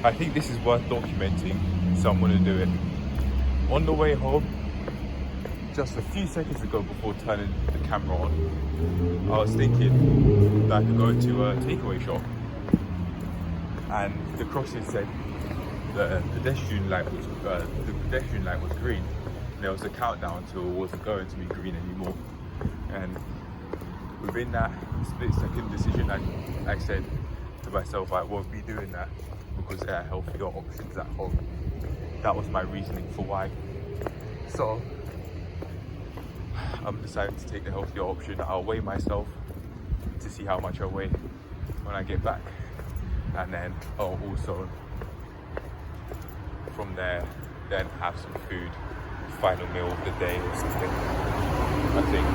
I think this is worth documenting, so I'm gonna do it. On the way home, just a few seconds ago before turning the camera on, I was thinking that I could go to a takeaway shop, and the crossing said the pedestrian light was green. There was a countdown till it wasn't going to be green anymore, and within that split-second decision, I said to myself, I won't be doing that because there are healthier options at home. That was my reasoning for why. So I'm deciding to take the healthier option. I'll weigh myself to see how much I weigh when I get back, and then I'll also from there then have some food, final meal of the day or something, I think.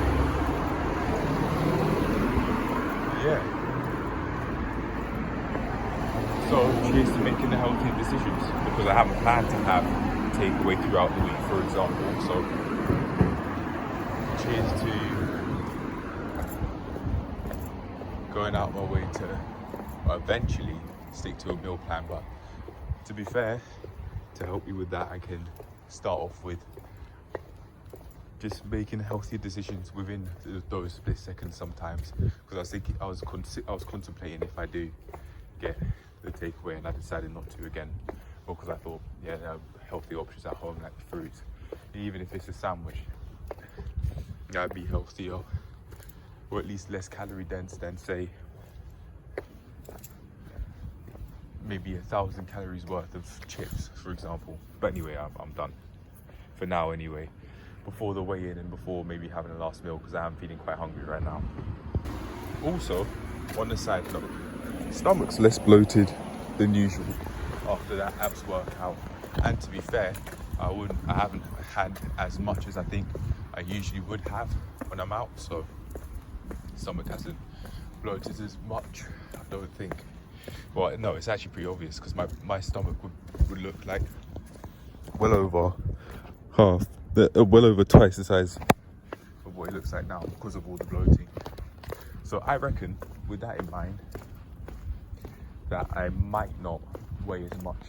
Yeah. So cheers to making the healthy decisions, because I haven't planned to have takeaway throughout the week, for example. So cheers to going out my way to eventually stick to a meal plan. But to be fair, to help you with that, I can start off with just making healthier decisions within those split seconds sometimes. Because I was thinking, I was contemplating if I do get the takeaway, and I decided not to again, because I thought, yeah, there are healthy options at home like fruit. Even if it's a sandwich, that'd be healthier, or at least less calorie dense than, say, maybe 1,000 calories worth of chips, for example. But anyway, I'm done for now anyway, before the weigh-in and before maybe having a last meal, because I am feeling quite hungry right now. Also, on the side note, stomach's less bloated than usual after that abs workout, and to be fair, I haven't had as much as I think I usually would have when I'm out, so stomach hasn't bloated as much, I don't think. Well, no, it's actually pretty obvious, because my stomach would look like well over well over twice the size of what it looks like now because of all the bloating. So I reckon, with that in mind, that I might not weigh as much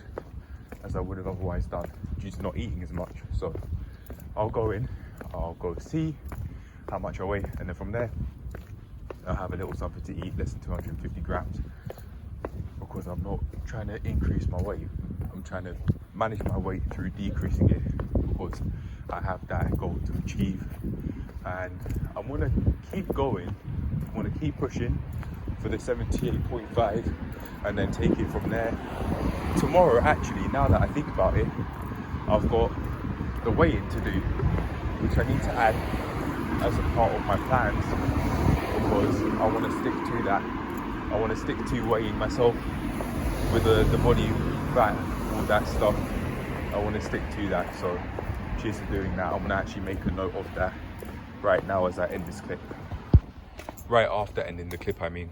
as I would have otherwise done due to not eating as much. So I'll go see how much I weigh, and then from there I'll have a little something to eat, less than 250 grams, because I'm not trying to increase my weight. I'm trying to manage my weight through decreasing it, because I have that goal to achieve, and I'm gonna keep going. I'm gonna keep pushing for the 78.5 and then take it from there. Tomorrow, actually, now that I think about it, I've got the weigh-in to do, which I need to add as a part of my plans, because I want to stick to that. I want to stick to weighing myself with the body fat, all that stuff. I want to stick to that. So cheers to doing that. I'm going to actually make a note of that right now as I end this clip. Right after ending the clip, I mean.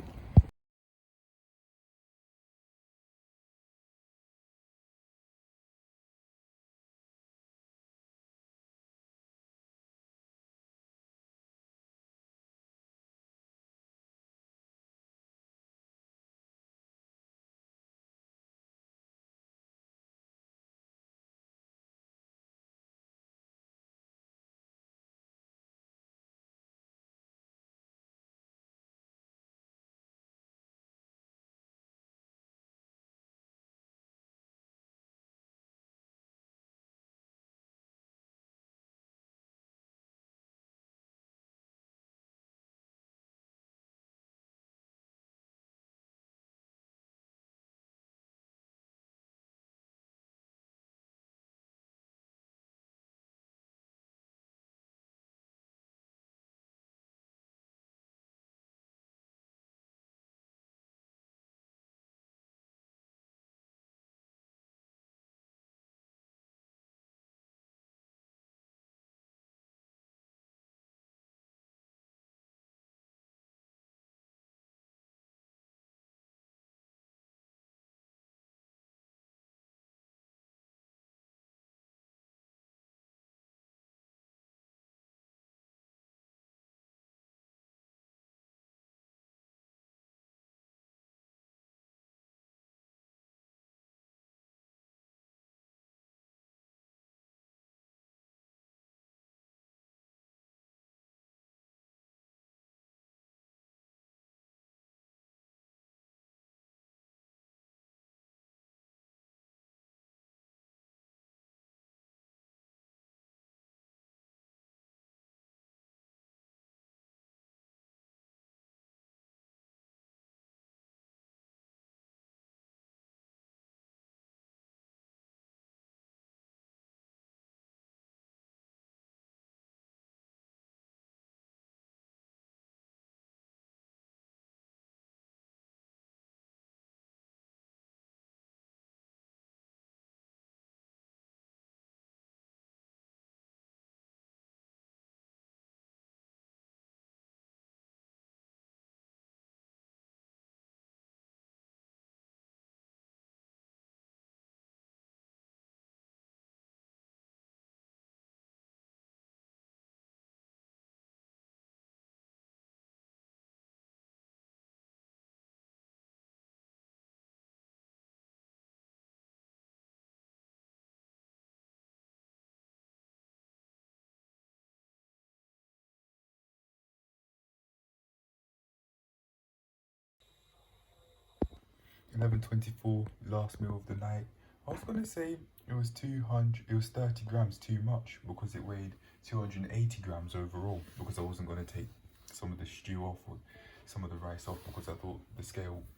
11:24, last meal of the night. I was gonna say it was 200, it was 30 grams too much because it weighed 280 grams overall, because I wasn't gonna take some of the stew off or some of the rice off, because I thought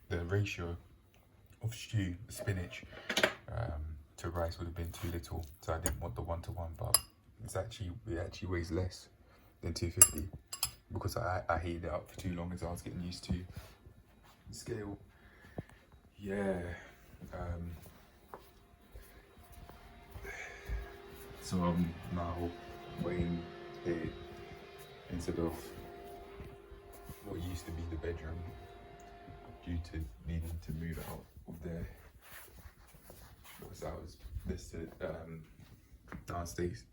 the ratio of stew, spinach, to rice would have been too little, so I didn't want the 1-to-1, but it actually weighs less than 250 because I heated it up for too long as I was getting used to the scale. Yeah. So I'm now weighing it instead of what used to be the bedroom due to needing to move out of there. Because I was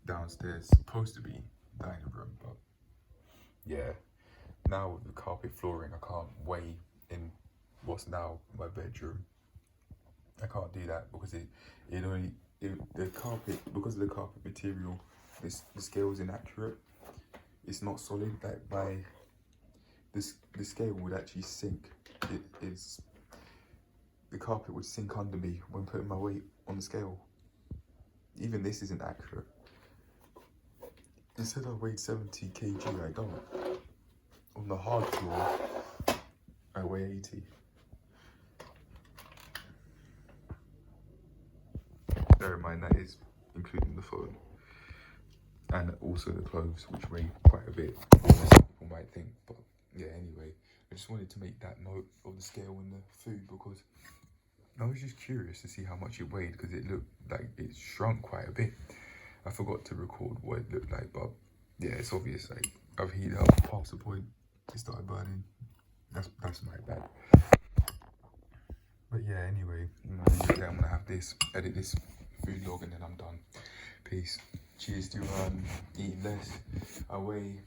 downstairs supposed to be dining room, but yeah, now with the carpet flooring, I can't weigh in what's now my bedroom. I can't do that because the carpet, because of the carpet material, the scale is inaccurate. It's not solid. Like the scale would actually sink. The carpet would sink under me when putting my weight on the scale. Even this isn't accurate. It said I weighed 70 kg, I don't. On the hard floor, I weigh 80. Bear in mind that is including the phone. And also the clothes, which weigh quite a bit, some people might think. But yeah, anyway, I just wanted to make that note of the scale and the food because I was just curious to see how much it weighed, because it looked like it shrunk quite a bit. I forgot to record what it looked like, but yeah, it's obvious. Like, I've heated up past the point it started burning. That's my bad. But yeah, anyway, I'm gonna have this, edit this food log, and then I'm done. Peace. Cheers to eating less. I weigh,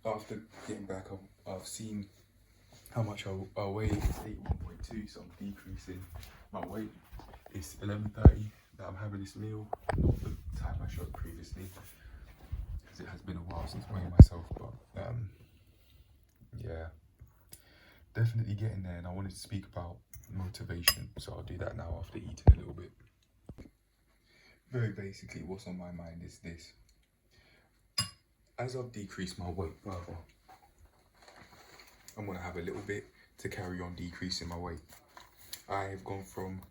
after getting back, I've seen how much I weigh. It's 81.2, so I'm decreasing my weight. It's 11:30 that I'm having this meal, not the time I showed previously, because it has been a while since weighing myself, but yeah, definitely getting there. And I wanted to speak about motivation, so I'll do that now after eating a little bit. Very basically, what's on my mind is this. As I've decreased my weight further, I'm gonna have a little bit to carry on decreasing my weight. I've gone from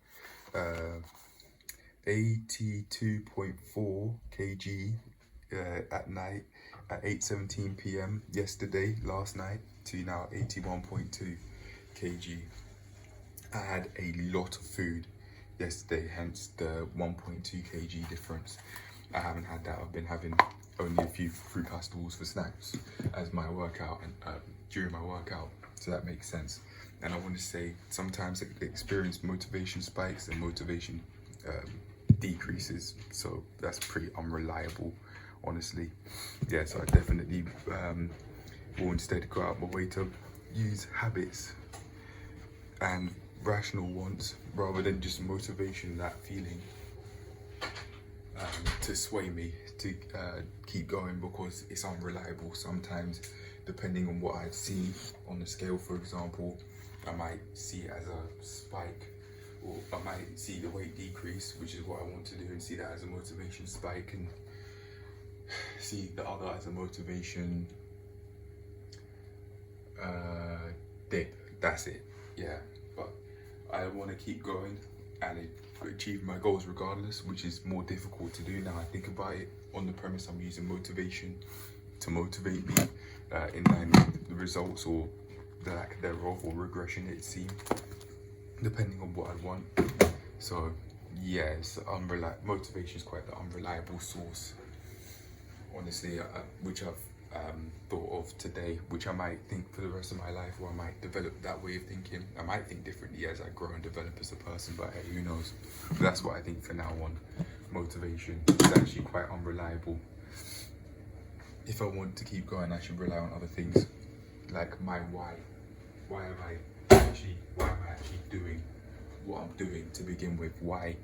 82.4 kg at night at 8:17 p.m. last night, to now 81.2 kg. I had a lot of food yesterday, hence the 1.2 kg difference. I haven't had that. I've been having only a few fruit pastilles for snacks as my workout and during my workout, so that makes sense. And I want to say, sometimes I experience motivation spikes and motivation decreases, so that's pretty unreliable, honestly. Yeah, so I definitely will instead go out my way to use habits and rational wants rather than just motivation, that feeling to sway me to keep going, because it's unreliable. Sometimes, depending on what I see on the scale, for example, I might see it as a spike, or I might see the weight decrease, which is what I want to do, and see that as a motivation spike, and see the other as a motivation dip. That's it. Yeah, but I want to keep going and achieve my goals regardless, which is more difficult to do now I think about it, on the premise I'm using motivation to motivate me in line with the results or the lack thereof, or regression it seems, depending on what I want. So yeah, motivation is quite the unreliable source, honestly, which I've thought of today, which I might think for the rest of my life, or I might develop that way of thinking. I might think differently as I grow and develop as a person, but hey, who knows. But that's what I think for now on. Motivation is actually quite unreliable. If I want to keep going, I should rely on other things, like my why. Why am I actually doing what I'm doing to begin with? Why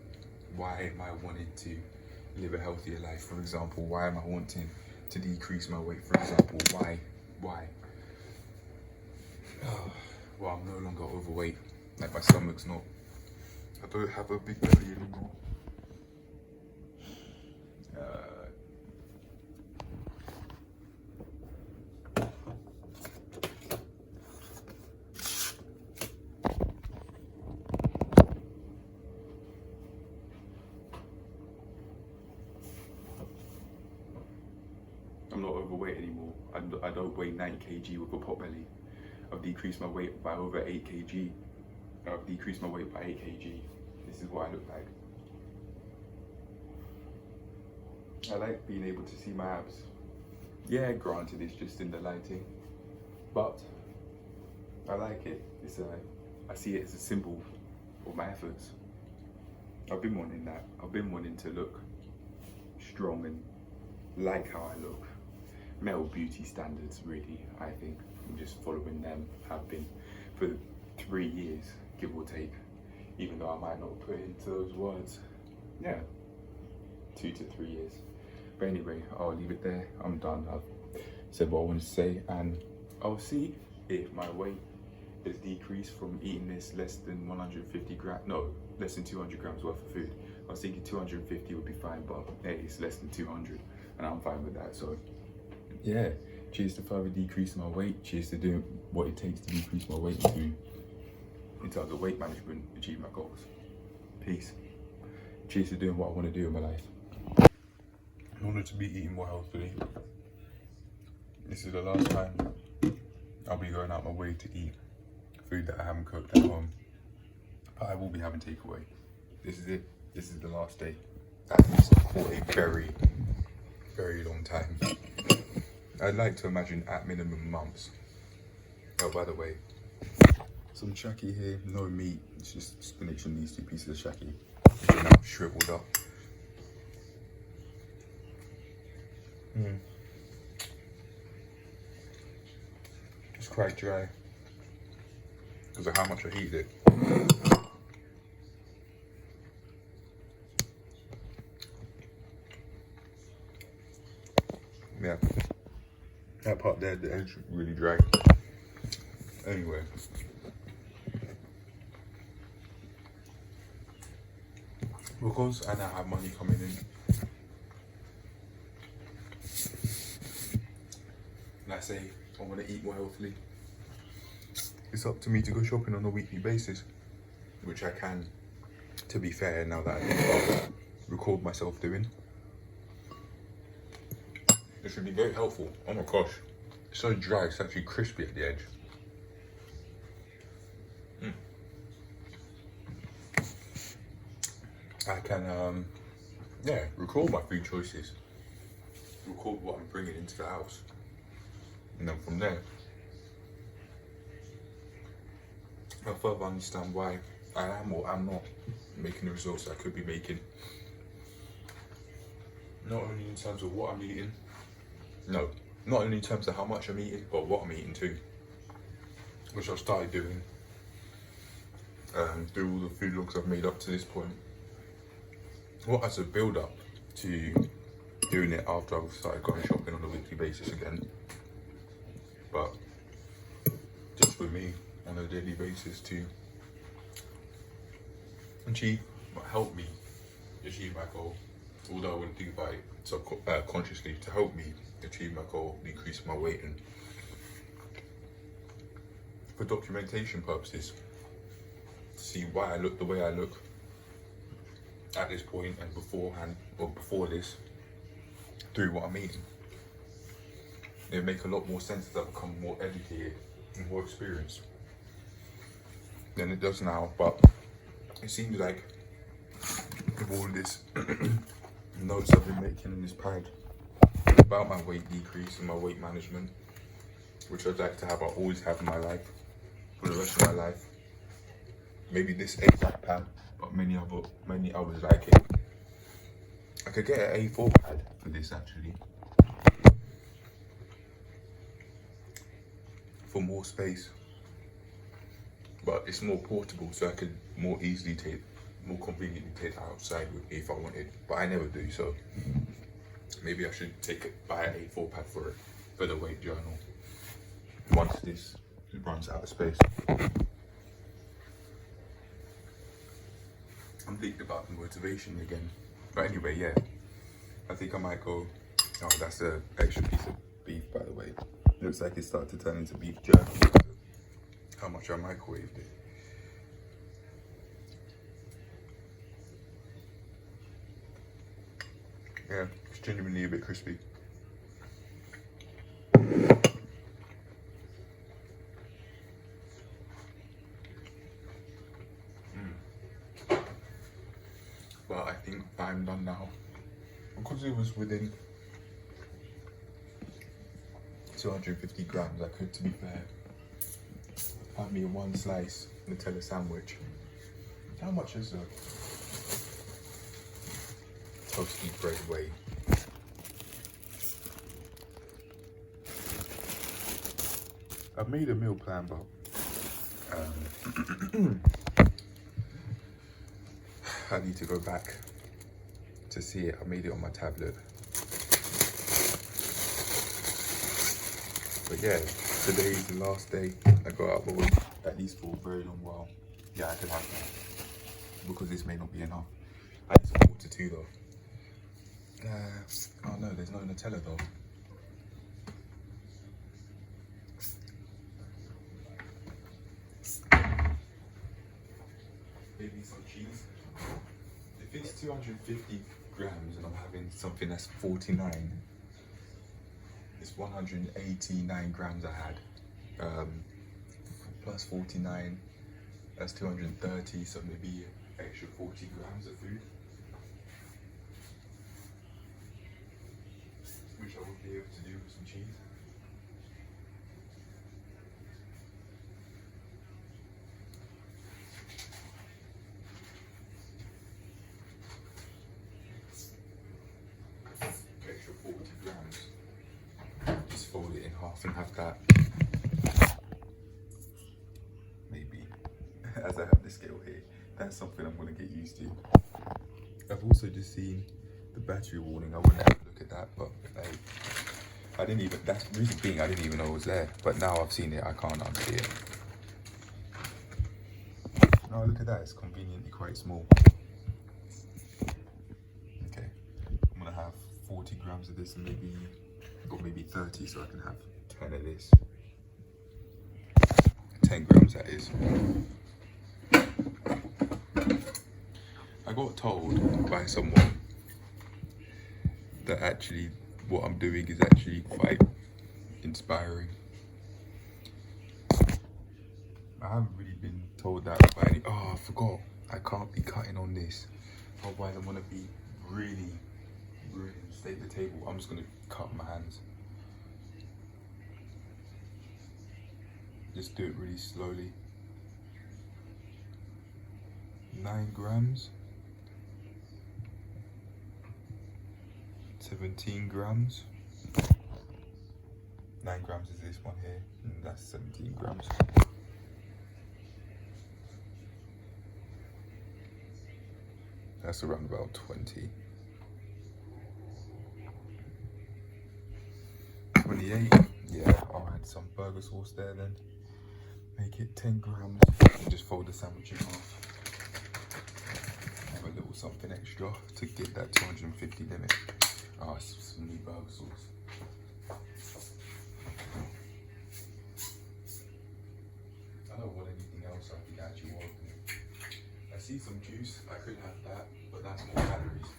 am I wanting to live a healthier life, for example? Why am I wanting to decrease my weight, for example? Why? Well, I'm no longer overweight. Like my stomach's not, I don't have a big belly anymore. I'm not overweight anymore. I don't weigh 90 kg with a pot belly. I've decreased my weight by over 8 kg. I've decreased my weight by 8 kg. This is what I look like. I like being able to see my abs. Yeah, granted it's just in the lighting, but I like it. I see it as a symbol of my efforts. I've been wanting that. I've been wanting to look strong and like how I look. Male beauty standards, really, I think. I'm just following them, have been for 3 years, give or take, even though I might not put into those words. Yeah, 2 to 3 years. But anyway, I'll leave it there. I'm done. I've said what I wanted to say, and I'll see if my weight has decreased from eating this less than 150 grams, no, less than 200 grams worth of food. I was thinking 250 would be fine, but hey, it's less than 200, and I'm fine with that. So yeah, cheers to further decreasing my weight. Cheers to doing what it takes to decrease my weight in terms of weight management, achieve my goals. Peace. Cheers to doing what I want to do in my life. In order to be eating more healthily, this is the last time I'll be going out my way to eat food that I haven't cooked at home. But I will be having takeaway. This is it. This is the last day. At least for a very, very long time. I'd like to imagine at minimum months. Oh, by the way, some shaki here, no meat. It's just spinach and these 2 pieces of shaki, which are now shriveled up. It's quite dry because of how much I heated it. Yeah, that part there, the edge really dry. Anyway, because I now have money coming in, and I say I want to eat more healthily, it's up to me to go shopping on a weekly basis, which I can, to be fair, now that I can record myself doing. It should be very helpful. Oh my gosh, it's so dry, it's actually crispy at the edge. I can, record my food choices, record what I'm bringing into the house, and then from there, I'll further understand why I am or am not making the results I could be making. Not only in terms of what I'm eating, no, not only in terms of how much I'm eating, but what I'm eating too, which I've started doing through all the food logs I've made up to this point. What as a build up to doing it after I've started going shopping on a weekly basis again, but just with me on a daily basis to help me achieve my goal, although I wouldn't think about it subconsciously, to help me achieve my goal, decrease my weight, and for documentation purposes, to see why I look the way I look at this point and beforehand, or before this, through what I'm eating. It'll make a lot more sense as I become more educated and more experienced than it does now. But it seems like with all this notes I've been making in this pad about my weight decrease and my weight management, which I'd like to have, I always have in my life for the rest of my life. Maybe this A5 pad, but many others like it. I could get an A4 pad for this actually, for more space, but it's more portable, so I could more conveniently take it outside with me if I wanted, but I never do, so maybe I should buy an A4 pad for it, for the weight journal, once this runs out of space. I'm thinking about the motivation again. But anyway, yeah. I think I might go. Oh, that's an extra piece of beef, by the way. Looks like it started to turn into beef jerky because of how much I microwaved it. Yeah, it's genuinely a bit crispy. But I think I'm done now. Because it was within 250 grams, I could, to be fair, have me one slice Nutella sandwich. How much is a toasty bread weigh? I've made a meal plan, but I need to go back to see it. I made it on my tablet. But yeah, today is the last day I go out, but at least for a very long while. Yeah, I can have that. Because this may not be enough. I need some water too though. Oh no, there's no Nutella though. Maybe some cheese. If it's 250 grams and I'm having something that's 49, it's 189 grams I had. Plus 49, that's 230, so maybe extra 40 grams of food. Which I would be able to do with some cheese. Extra 40 grams. Just fold it in half and have that. Maybe. As I have the scale here, that's something I'm going to get used to. I've also just seen the battery warning. I wouldn't have a look at that, but I didn't even, that's the reason being I didn't even know it was there. But now I've seen it, I can't unsee it. Oh, look at that, it's conveniently quite small. Okay, I'm gonna have 40 grams of this and maybe 30, so I can have 10 of this. 10 grams that is. I got told by someone that actually what I'm doing is actually quite inspiring. I haven't really been told that by any. Oh, I forgot. I can't be cutting on this. Otherwise, I'm gonna be really stay at the table. I'm just gonna cut my hands. Just do it really slowly. 9 grams. 17 grams. 9 grams is this one here, and that's 17 grams. That's around about 20. 28. Yeah, I'll add some burger sauce there then. Make it 10 grams and just fold the sandwich in half. Have a little something extra to get that 250 limit. Oh, some new burger sauce. I don't want anything else I can actually want. I see some juice, I could have that, but that's more calories.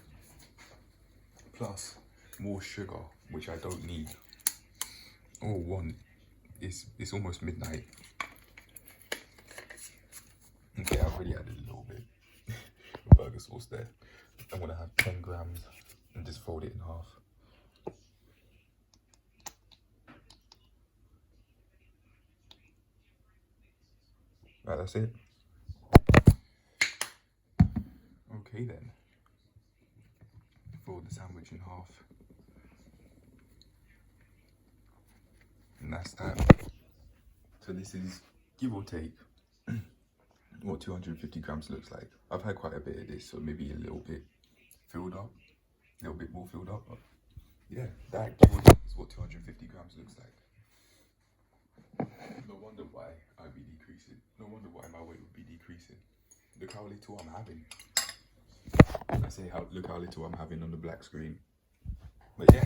Plus, more sugar, which I don't need. Or want. It's almost midnight. Okay, I've already added a little bit of burger sauce there. I'm gonna have 10 grams and just fold it in half. Right, that's it. Okay then. Fold the sandwich in half. And that's that. So this is, give or take, what 250 grams looks like. I've had quite a bit of this, so maybe a little bit filled up. A little bit more filled up. But yeah, that give or take is what 250 grams looks like. No wonder why I'd be decreasing. No wonder why my weight would be decreasing. Look how little I'm having. I say look how little I'm having on the black screen. But yeah,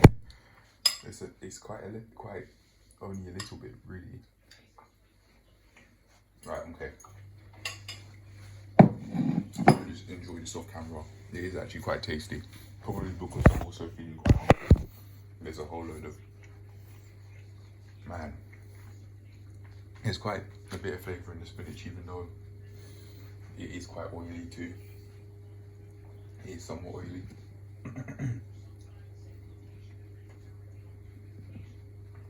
it's quite only a little bit really. Right, okay. I just enjoy this off camera. It is actually quite tasty. Probably because I'm also feeling quite hungry. There's a whole load of, man, there's quite a bit of flavour in the spinach, even though it is quite oily too. It is somewhat oily.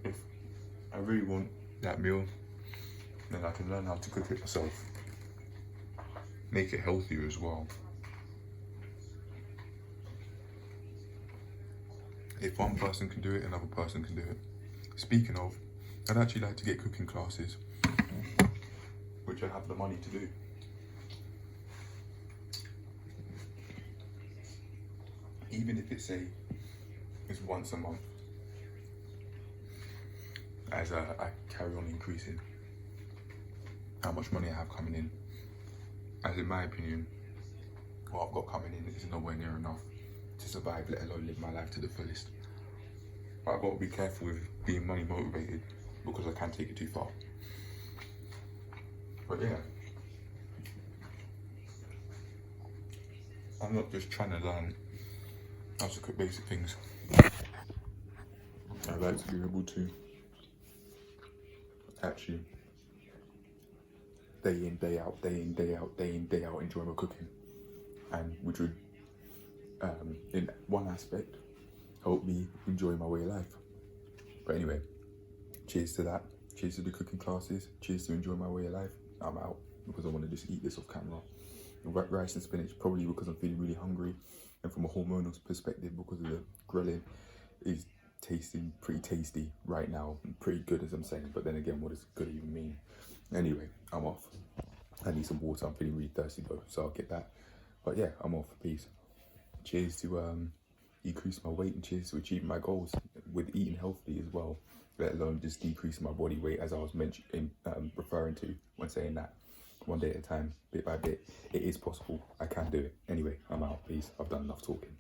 If I really want that meal, then I can learn how to cook it myself. Make it healthier as well. If one person can do it, another person can do it. Speaking of, I'd actually like to get cooking classes, which I have the money to do. Even if it's once a month, as I carry on increasing how much money I have coming in. As in my opinion, what I've got coming in is nowhere near enough to survive, let alone live my life to the fullest. But I've got to be careful with being money motivated because I can take it too far. But yeah, I'm not just trying to learn how to cook basic things. I'd like to be able to actually day in, day out, enjoy my cooking, and which would, in one aspect, help me enjoy my way of life. But anyway, cheers to that. Cheers to the cooking classes. Cheers to enjoy my way of life. I'm out because I want to just eat this off camera. Rice and spinach, probably because I'm feeling really hungry, and from a hormonal perspective, because of the grilling, is tasting pretty tasty right now. Pretty good, as I'm saying. But then again, what does good even mean? Anyway, I'm off. I need some water. I'm feeling really thirsty though, so I'll get that. But yeah, I'm off. Peace. Cheers to decrease my weight, and cheers to achieving my goals with eating healthy as well, let alone just decreasing my body weight, as I was referring to when saying that. One day at a time, bit by bit. It is possible. I can do it. Anyway, I'm out. Peace. I've done enough talking.